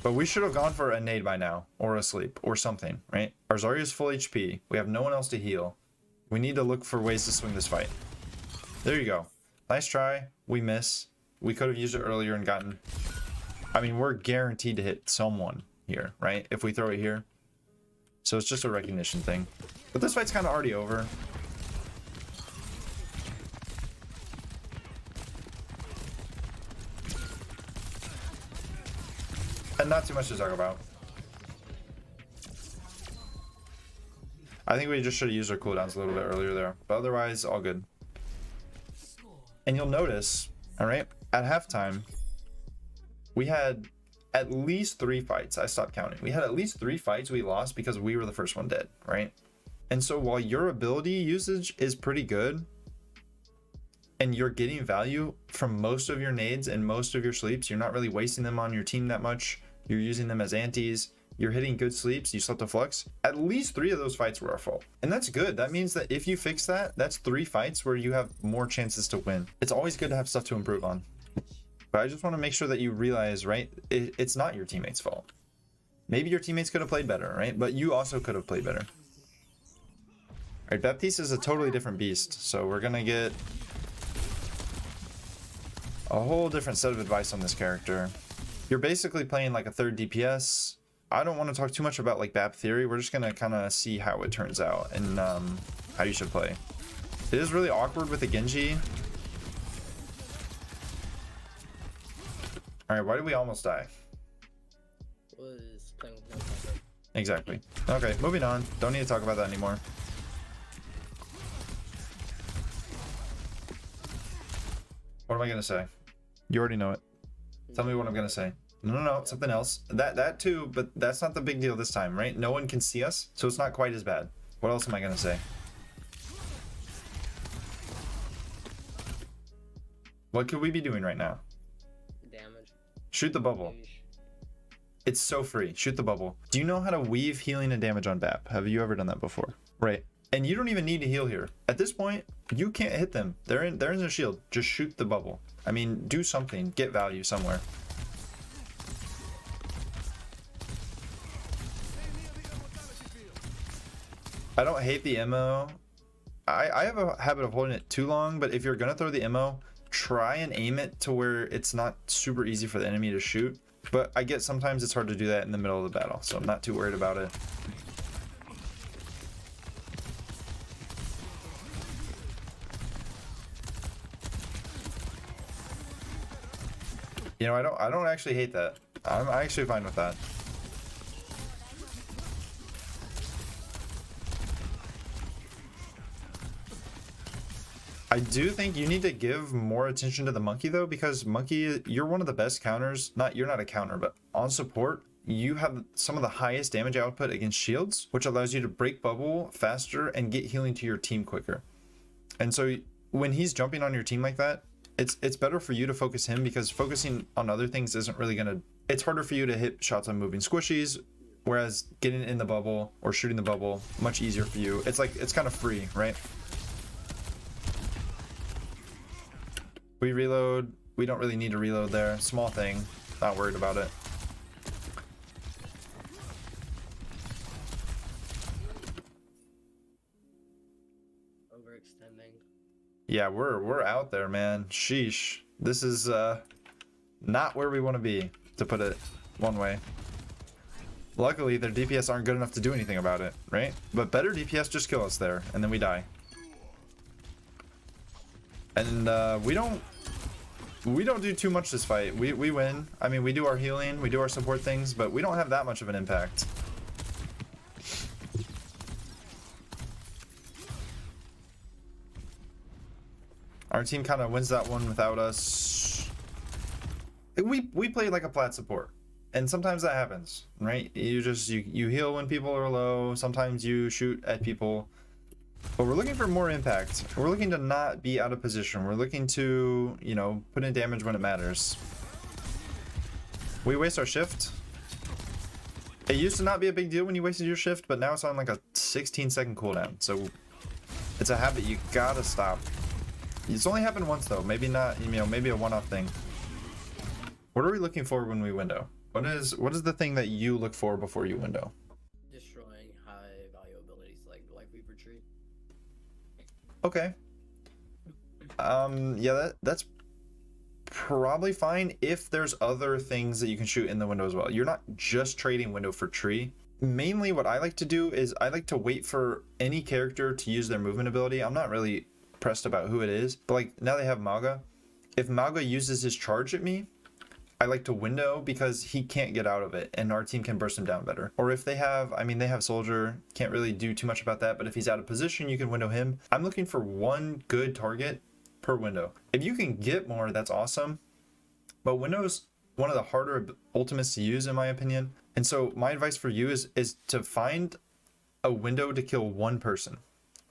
But we should have gone for a nade by now, or a sleep, or something, right? Our Zarya is full HP. We have no one else to heal. We need to look for ways to swing this fight. There you go. Nice try. We miss. We could have used it earlier and gotten... I mean, we're guaranteed to hit someone here, right? If we throw it here. So it's just a recognition thing. But this fight's kind of already over. And not too much to talk about. I think we just should have used our cooldowns a little bit earlier there. But otherwise, all good. And you'll notice, all right, at halftime, we had at least 3 fights. I stopped counting. We had at least 3 fights we lost because we were the first one dead, right? And so while your ability usage is pretty good, and you're getting value from most of your nades and most of your sleeps, you're not really wasting them on your team that much. You're using them as antis. You're hitting good sleeps. You slept a flux. At least 3 of those fights were our fault. And that's good. That means that if you fix that, that's 3 fights where you have more chances to win. It's always good to have stuff to improve on. But I just want to make sure that you realize, right, it's not your teammates' fault. Maybe your teammates could have played better, right? But you also could have played better. All right, Baptiste is a totally different beast. So we're going to get a whole different set of advice on this character. You're basically playing like a 3rd DPS. I don't want to talk too much about like BAP theory. We're just going to kind of see how it turns out and how you should play. It is really awkward with the Genji. All right, why did we almost die? Was playing with no cover. Exactly. Okay, moving on. Don't need to talk about that anymore. What am I going to say? You already know it. Tell me what I'm going to say. No, something else. That too, but that's not the big deal this time, right? No one can see us, so it's not quite as bad. What else am I gonna say? What could we be doing right now? Damage. Shoot the bubble. It's so free. Shoot the bubble. Do you know how to weave healing and damage on BAP? Have you ever done that before? Right. And you don't even need to heal here. At this point, you can't hit them. They're in a shield. Just shoot the bubble. I mean, do something. Get value somewhere. I don't hate the MO. I have a habit of holding it too long, but if you're gonna throw the MO, try and aim it to where it's not super easy for the enemy to shoot. But I get sometimes it's hard to do that in the middle of the battle, so I'm not too worried about it. You know, I don't actually hate that. I'm actually fine with that. I do think you need to give more attention to the monkey though, because monkey, you're one of the best counters. You're not a counter, but on support, you have some of the highest damage output against shields, which allows you to break bubble faster and get healing to your team quicker. And so when he's jumping on your team like that, it's better for you to focus him, because focusing on other things isn't really gonna, it's harder for you to hit shots on moving squishies, whereas getting in the bubble or shooting the bubble, much easier for you. It's like, it's kind of free, right? We reload. We don't really need to reload there. Small thing. Not worried about it. Overextending. Yeah, we're out there, man. Sheesh. This is not where we want to be, to put it one way. Luckily, their DPS aren't good enough to do anything about it, right? But better DPS just kill us there, and then we die. And we don't do too much this fight. We win. I mean, we do our healing, we do our support things, but we don't have that much of an impact. Our team kind of wins that one without us. We played like a Plat support, and sometimes that happens, right? You heal when people are low. Sometimes you shoot at people. But we're looking for more impact. We're looking to not be out of position. We're looking to, you know, put in damage when it matters. We waste our shift. It used to not be a big deal when you wasted your shift, but now it's on like a 16-second cooldown. So it's a habit you gotta stop. It's only happened once though. Maybe not, you know, maybe a one-off thing. What are we looking for when we window? What is the thing that you look for before you window? Destroying high value abilities like Reaper Tree. Okay. Yeah, that's probably fine if there's other things that you can shoot in the window as well. You're not just trading window for tree. Mainly what I like to do is I like to wait for any character to use their movement ability. I'm not really pressed about who it is, but like now they have Maga. If Maga uses his charge at me, I like to window because he can't get out of it and our team can burst him down better. Or if they have, I mean, they have Soldier, can't really do too much about that, but if he's out of position, you can window him. I'm looking for one good target per window. If you can get more, that's awesome. But window's one of the harder ultimates to use in my opinion. And so my advice for you is to find a window to kill one person.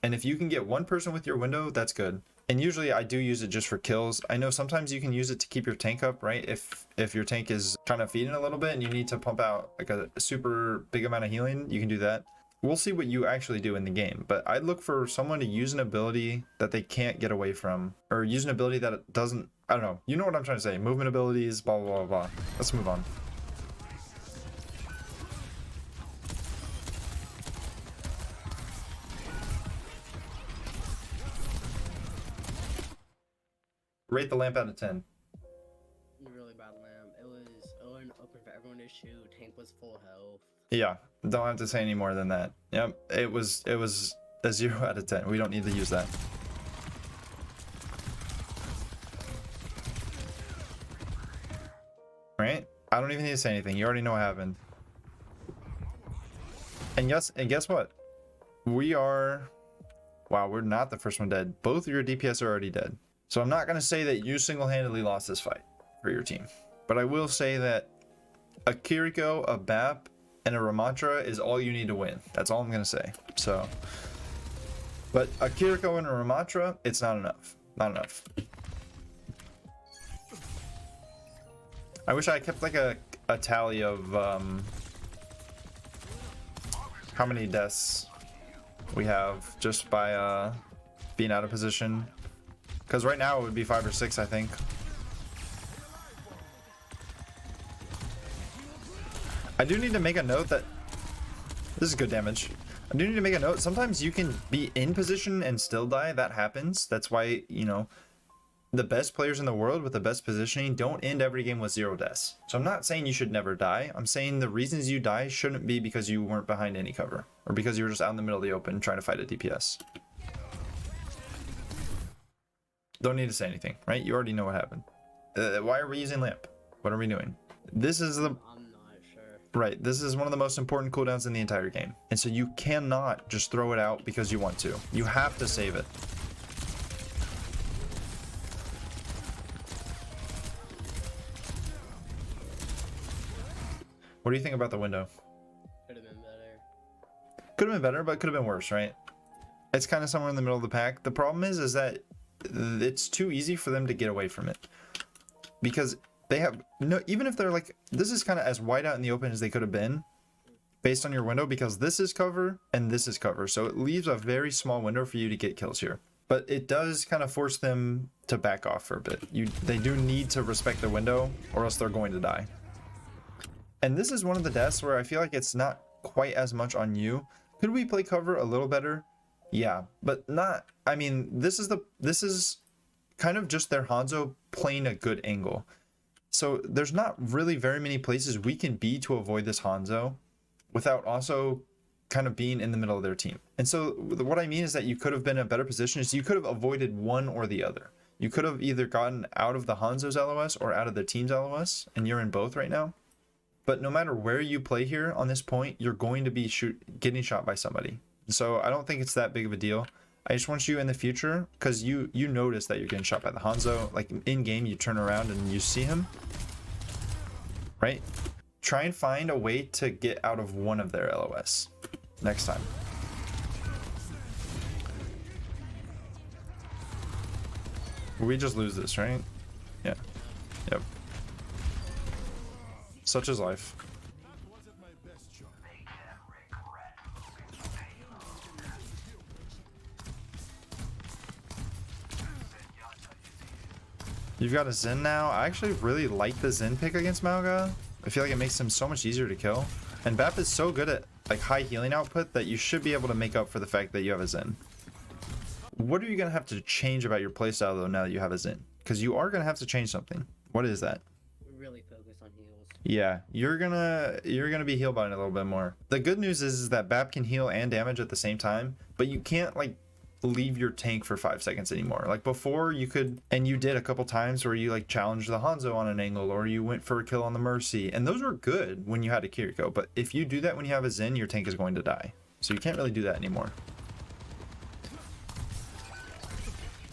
And if you can get one person with your window, that's good. And usually I do use it just for kills. I know sometimes you can use it to keep your tank up, right? If your tank is kind of feeding a little bit and you need to pump out like a super big amount of healing, you can do that. We'll see what you actually do in the game, but I'd look for someone to use an ability that they can't get away from, or use an ability that it doesn't, I don't know. You know what I'm trying to say. Movement abilities, blah, blah, blah, blah. Let's move on. Rate the lamp out of 10. Really bad lamp. It was open for everyone to shoot. Tank was full health. Yeah, don't have to say any more than that. Yep, it was a 0 out of 10. We don't need to use that. Right? I don't even need to say anything. You already know what happened. And guess what? We are... Wow, we're not the first one dead. Both of your DPS are already dead. So I'm not going to say that you single-handedly lost this fight for your team. But I will say that a Kiriko, a Bap, and a Ramattra is all you need to win. That's all I'm going to say. So, but a Kiriko and a Ramattra, it's not enough. Not enough. I wish I kept like a tally of how many deaths we have just by being out of position. Because right now it would be 5 or 6, I think. I do need to make a note that this is good damage. I do need to make a note. Sometimes you can be in position and still die. That happens. That's why, you know, the best players in the world with the best positioning don't end every game with 0 deaths. So I'm not saying you should never die. I'm saying the reasons you die shouldn't be because you weren't behind any cover or because you were just out in the middle of the open trying to fight a DPS. Don't need to say anything, right? You already know what happened. Why are we using lamp? What are we doing? This is the... I'm not sure. Right, this is one of the most important cooldowns in the entire game. And so you cannot just throw it out because you want to. You have to save it. What do you think about the window? Could have been better. Could have been better, but could have been worse, right? It's kind of somewhere in the middle of the pack. The problem is that it's too easy for them to get away from it. Because they have no, even if they're like, this is kind of as wide out in the open as they could have been based on your window, because this is cover and this is cover. So it leaves a very small window for you to get kills here. But it does kind of force them to back off for a bit. They do need to respect the window or else they're going to die. And this is one of the deaths where I feel like it's not quite as much on you. Could we play cover a little better? Yeah, but not, I mean, this is kind of just their Hanzo playing a good angle. So there's not really very many places we can be to avoid this Hanzo without also kind of being in the middle of their team. And so what I mean is that you could have been in a better position, is you could have avoided one or the other. You could have either gotten out of the Hanzo's LOS or out of the team's LOS, and you're in both right now. But no matter where you play here on this point, you're going to be getting shot by somebody. So I don't think it's that big of a deal. I just want you in the future, because you notice that you're getting shot by the Hanzo. Like in game, you turn around and you see him, right? Try and find a way to get out of one of their LOS next time. We just lose this, right? Yeah. Yep. Such is life. You've got a Zen now. I actually really like the Zen pick against Mauga. I feel like it makes him so much easier to kill. And Bap is so good at like high healing output that you should be able to make up for the fact that you have a Zen. What are you going to have to change about your playstyle though now that you have a Zen? Because you are going to have to change something. What is that? Really focus on heals. Yeah, you're gonna be heal botting a little bit more. The good news is that Bap can heal and damage at the same time, but you can't like leave your tank for 5 seconds anymore. Like before you could, and you did a couple times where you like challenged the Hanzo on an angle, or you went for a kill on the Mercy, and those were good when you had a Kiriko. But if you do that when you have a Zen, your tank is going to die. So you can't really do that anymore.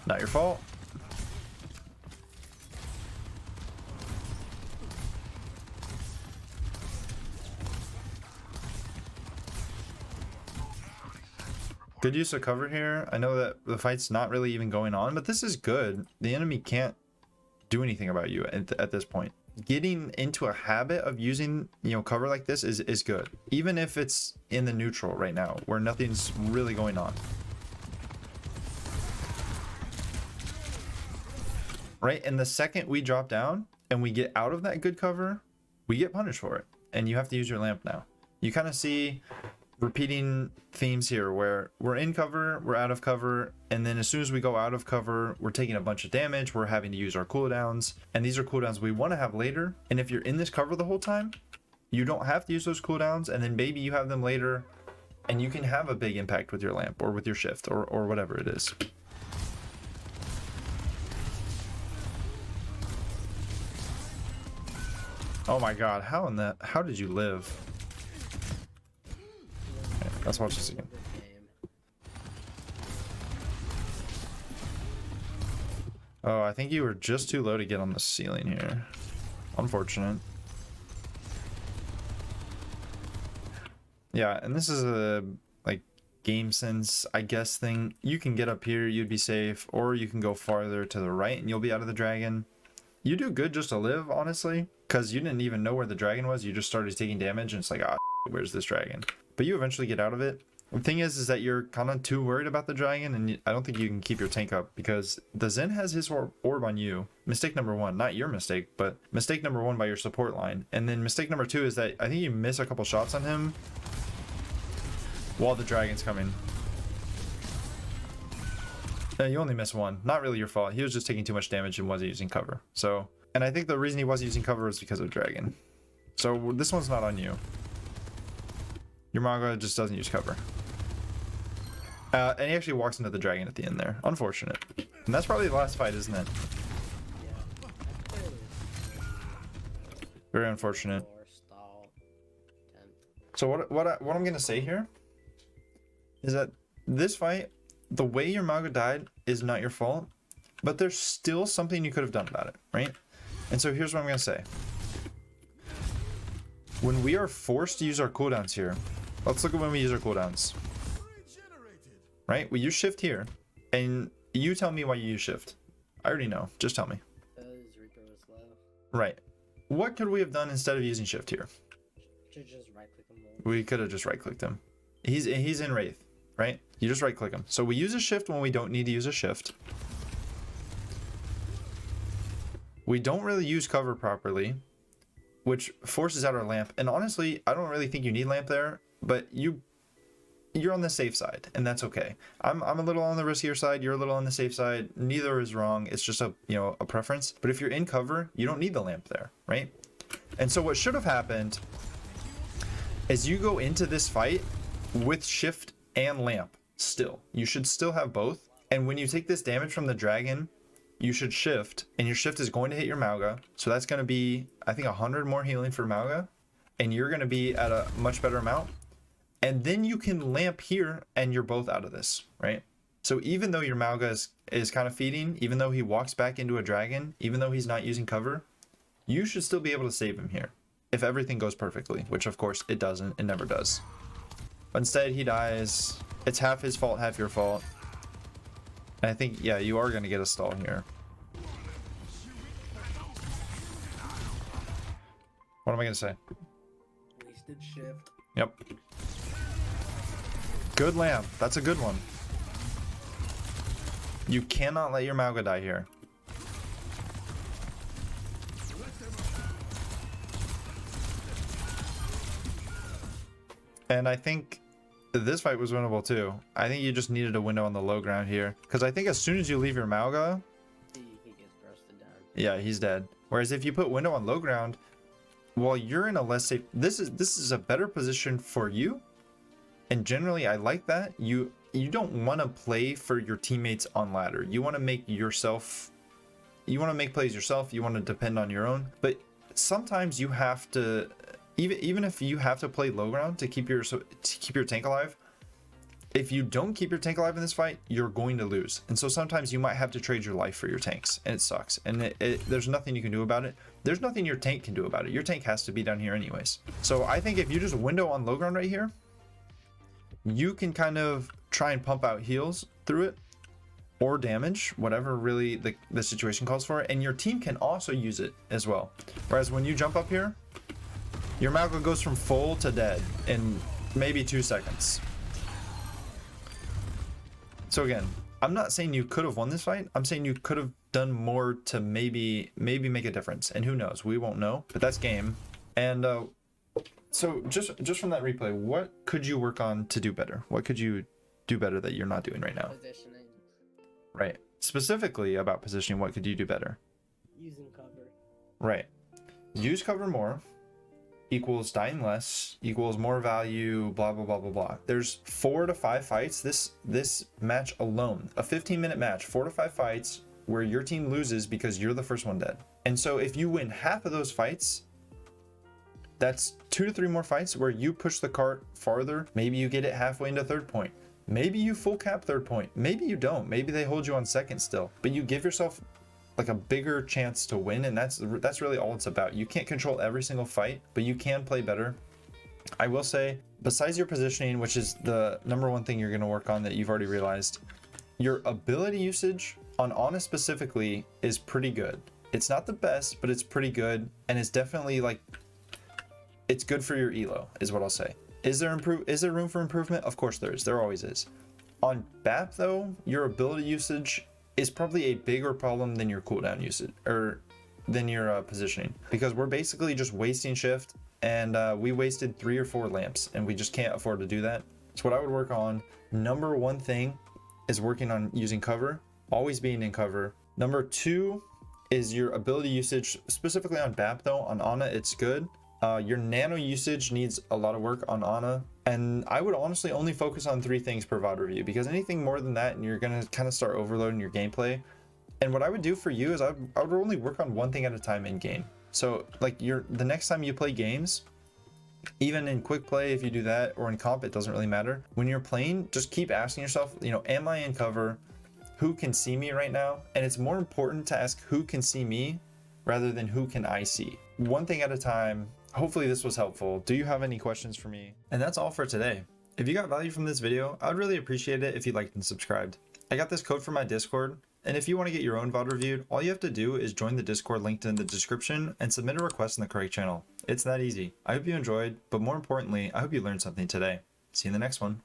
Not your fault. Good use of cover here. I know that the fight's not really even going on, but this is good. The enemy can't do anything about you at this point. Getting into a habit of using, you know, cover like this is good. Even if it's in the neutral right now, where nothing's really going on. Right? And the second we drop down and we get out of that good cover, we get punished for it. And you have to use your lamp now. You kind of see repeating themes here where we're in cover, we're out of cover, and then as soon as we go out of cover, we're taking a bunch of damage, we're having to use our cooldowns, and these are cooldowns we want to have later. And if you're in this cover the whole time, you don't have to use those cooldowns, and then maybe you have them later, and you can have a big impact with your lamp or with your shift or whatever it is. Oh my god, how did you live? Okay, let's watch this again. Oh, I think you were just too low to get on the ceiling here. Unfortunate. Yeah, and this is a like game sense, I guess, thing. You can get up here, you'd be safe, or you can go farther to the right and you'll be out of the dragon. You do good just to live, honestly, because you didn't even know where the dragon was. You just started taking damage and it's like, ah, where's this dragon? But you eventually get out of it. The thing is that you're kind of too worried about the dragon, and I don't think you can keep your tank up because the Zen has his orb on you. Mistake number one, not your mistake, but mistake number one by your support line. And then mistake number two is that I think you miss a couple shots on him while the dragon's coming. You only miss one. Not really your fault. He was just taking too much damage and wasn't using cover. So, and I think the reason he wasn't using cover was because of dragon. So this one's not on you. Your manga just doesn't use cover. And he actually walks into the dragon at the end there. Unfortunate. And that's probably the last fight, isn't it? Very unfortunate. So what I'm gonna say here is that this fight, the way your manga died is not your fault, but there's still something you could have done about it, right? And so here's what I'm gonna say. When we are forced to use our cooldowns here, let's look at when we use our cooldowns. Right? We use shift here, and you tell me why you use shift. I already know. Just tell me. Right. What could we have done instead of using shift here? Just right click him. We could have just right clicked him. He's in Wraith, right? You just right click him. So we use a shift when we don't need to use a shift. We don't really use cover properly, which forces out our lamp. And honestly, I don't really think you need lamp there, but you're on the safe side, and that's okay. I'm a little on the riskier side, you're a little on the safe side. Neither is wrong. It's just a preference. But if you're in cover, you don't need the lamp there, right? And so what should have happened is you go into this fight with shift and lamp still. You should still have both. And when you take this damage from the dragon, you should shift, and your shift is going to hit your Mauga. So that's going to be, I think, 100 more healing for Mauga, and you're going to be at a much better amount. And then you can lamp here, and you're both out of this, right? So even though your Mauga is kind of feeding, even though he walks back into a dragon, even though he's not using cover, you should still be able to save him here if everything goes perfectly, which of course it doesn't. It never does. But instead he dies. It's half his fault, half your fault. And I think, yeah, you are going to get a stall here. What am I going to say? Wasted shift. Yep. Good lamp. That's a good one. You cannot let your Mauga die here. And I think this fight was winnable too. I think you just needed a window on the low ground here. Because I think as soon as you leave your Mauga, He gets roasted down. yeah, he's dead. Whereas if you put window on low ground, while you're in a less safe, this is a better position for you. And generally I like that. You don't want to play for your teammates on ladder. You want to make yourself, you want to make plays yourself. You want to depend on your own. But sometimes you have to, even if you have to play low ground to keep your tank alive, if you don't keep your tank alive in this fight, you're going to lose. And so sometimes you might have to trade your life for your tanks, and it sucks. And there's nothing you can do about it. There's nothing your tank can do about it. Your tank has to be down here anyways. So I think if you just window on low ground right here, you can kind of try and pump out heals through it or damage, whatever really the situation calls for. And your team can also use it as well. Whereas when you jump up here, your Malco goes from full to dead in maybe 2 seconds. So again, I'm not saying you could have won this fight. I'm saying you could have done more to maybe make a difference. And who knows? We won't know, but that's game. And so just from that replay, what could you work on to do better? What could you do better that you're not doing right now? Positioning. Right. Specifically about positioning, what could you do better? Using cover. Right. Use cover more equals dying less equals more value, blah blah blah blah blah. There's 4 to 5 fights this match alone, a 15-minute match, 4 to 5 fights where your team loses because you're the first one dead. And so if you win half of those fights, that's 2 to 3 more fights where you push the cart farther. Maybe you get it halfway into third point, maybe you full cap third point, maybe you don't, maybe they hold you on second still, but you give yourself like a bigger chance to win. And that's really all it's about. You can't control every single fight, but you can play better. I will say, besides your positioning, which is the #1 thing you're going to work on that you've already realized, your ability usage on Ana specifically is pretty good. It's not the best, but it's pretty good, and it's definitely like, it's good for your elo is what I'll say. Is there room for improvement? Of course there is. There always is. On BAP though, your ability usage is probably a bigger problem than your cooldown usage or than your positioning, because we're basically just wasting shift, and we wasted 3 or 4 lamps and we just can't afford to do that. So what I would work on, #1 thing is working on using cover, always being in cover. #2 is your ability usage, specifically on BAP though. On Ana it's good. Your nano usage needs a lot of work on Ana, and I would honestly only focus on 3 things per VOD review, because anything more than that and you're gonna kind of start overloading your gameplay. And what I would do for you is I would only work on 1 thing at a time in game. So like the next time you play games, even in quick play, if you do that, or in comp, it doesn't really matter. When you're playing, just keep asking yourself, you know, am I in cover? Who can see me right now? And it's more important to ask who can see me rather than who can I see. 1 thing at a time. Hopefully this was helpful. Do you have any questions for me? And that's all for today. If you got value from this video, I'd really appreciate it if you liked and subscribed. I got this code for my Discord, and if you want to get your own VOD reviewed, all you have to do is join the Discord linked in the description and submit a request in the correct channel. It's that easy. I hope you enjoyed, but more importantly, I hope you learned something today. See you in the next one.